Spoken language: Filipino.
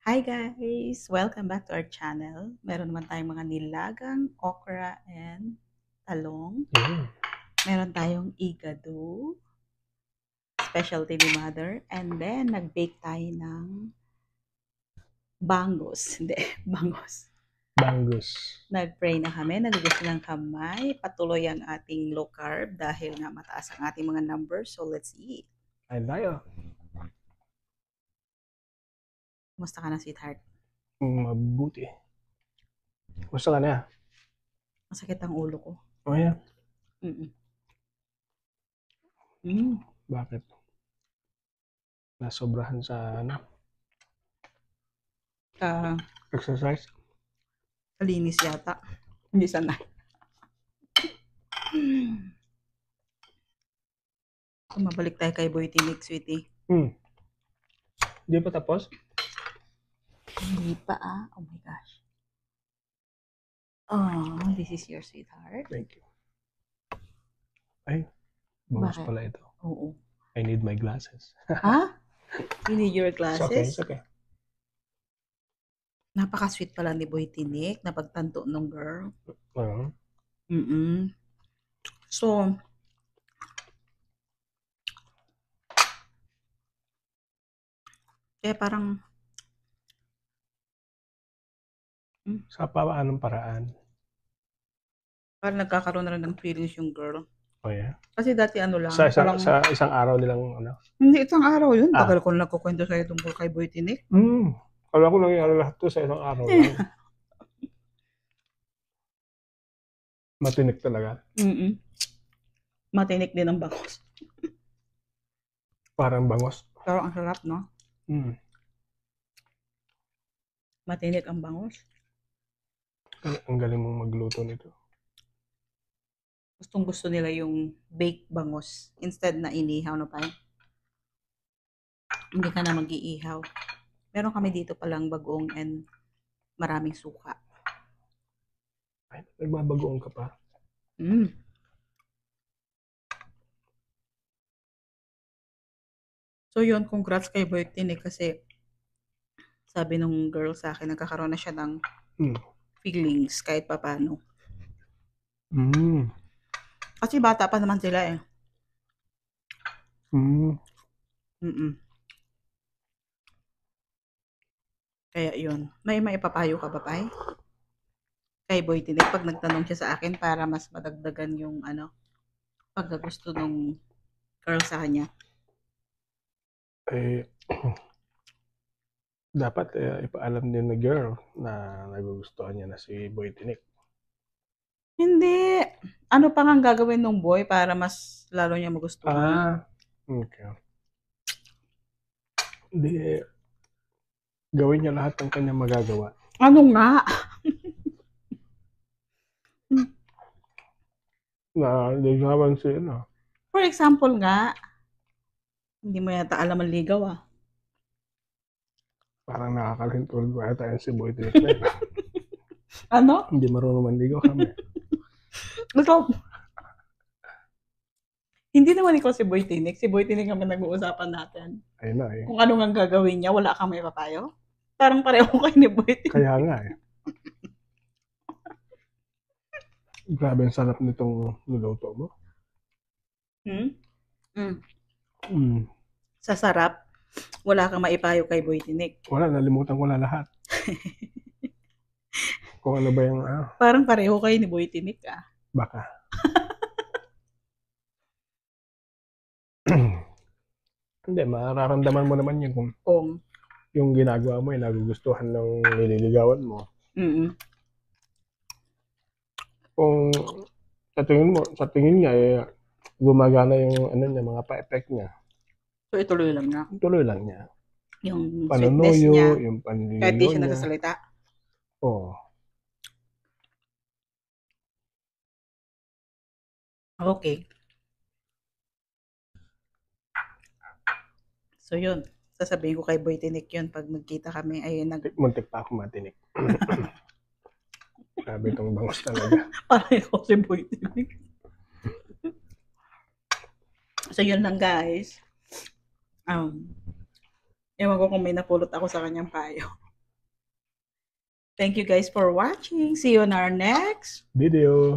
Hi guys! Welcome back to our channel. Meron naman tayong mga nilagang okra and talong. Meron tayong igado, specialty ni Mother. And then, nag-bake tayo ng bangus. Hindi, bangus. Bangus. Nag-pray na kami, nagugas ng kamay. Patuloy ang ating low carb dahil nga mataas ang ating mga numbers. So, let's eat. Ay, tayo. Kumusta ka na, sweetheart? Mabuti. Gusto ka na? Masakit ang ulo ko. Oh, yeah. Bakit? Nasobrahan sa exercise? Kalinis yata. Hindi sanay. Mabalik tayo kay Boy Tinik, sweetie. Hindi pa tapos? Hindi pa Oh my gosh. Oh, this is your sweetheart. Thank you. Ay, bangus Bakit? pala ito. Oo. I need my glasses. Ha? You need your It's glasses? okay. Napaka-sweet pala ni Boy Tinik na pagtanto nung girl. Uh-huh. So, kaya parang Sa paanong paraan? parang nagkakaroon na rin ng feelings yung girl. Oh, yeah? Kasi dati ano lang. Sa isang araw nilang Hindi, isang araw yun. Tagal ko na nagkukwento sa'yo tungkol kay Boy Tinik. Kala ko nangyari lahat to sa isang araw lang. Matinik talaga. Matinik din ang bangus. Parang bangus. Pero ang sarap, no? Matinik ang bangus. Ang galing mong magluto nito. Gustong gusto nila yung baked bangus instead na inihaw, no pa? Hindi ka na mag-iihaw. Meron kami dito palang bagoong and maraming suka. Ay, nagbabagoong ka pa? So yun, congrats kay Boy Tinik kasi sabi nung girl sa akin, nagkakaroon na siya ng feelings kahit papano. Kasi bata pa naman sila eh. Kaya yun. May maipapayo ka ba, Pai? Kay Boy Tinik pag nagtanong siya sa akin para mas madagdagan yung pagkagusto nung girl sa kanya. Dapat ipaalam din na girl na nagugustuhan niya na si Boy Tinik. Hindi. Ano pa nga gagawin ng boy para mas lalo niya magustuhan? Okay. Hindi. Gawin niya lahat ng kanyang magagawa. Ano nga? Na ligawan siya, no? For example nga, hindi mo yata alam ang ligaw Parang nakakalintulog ko yata si Boy Tinik. Ano? Hindi marunong manligaw kami. Ito. Hindi naman ikaw si Boy Tinik. Si Boy Tinik naman nag-uusapan natin. Ayun na eh. Kung ano nga gagawin niya, wala kang may papayo? Parang pareho kayo ni Boy Tinik. Kaya nga eh. Grabe ang sarap nitong niluto mo. Sa sarap, wala kang maipayo kay Boy Tinik. Wala, nalimutan ko na lahat. Kung ano ba yung Parang pareho kayo ni Boy Tinik Baka. Hindi, mararamdaman mo naman yun kung yung ginagawa mo ay nagugustuhan ng nililigawan mo. Kung sa tingin niya eh gumagana yung mga pa-effect niya. So ituloy lang niya. Tuloy lang niya. Yung sweetness niya. Yung panliligaw kahit di siya nagsasalita. Oo. Okay. So yun, sasabihin ko kay Boy Tinik yun pag nagkita kami ay muntik pa ako matinik. Grabe itong bangus talaga. Parang ikaw si Boy Tinik. So yun lang guys. Ewan ko kung may napulot ako sa kanyang payo. Thank you guys for watching. See you on our next Video.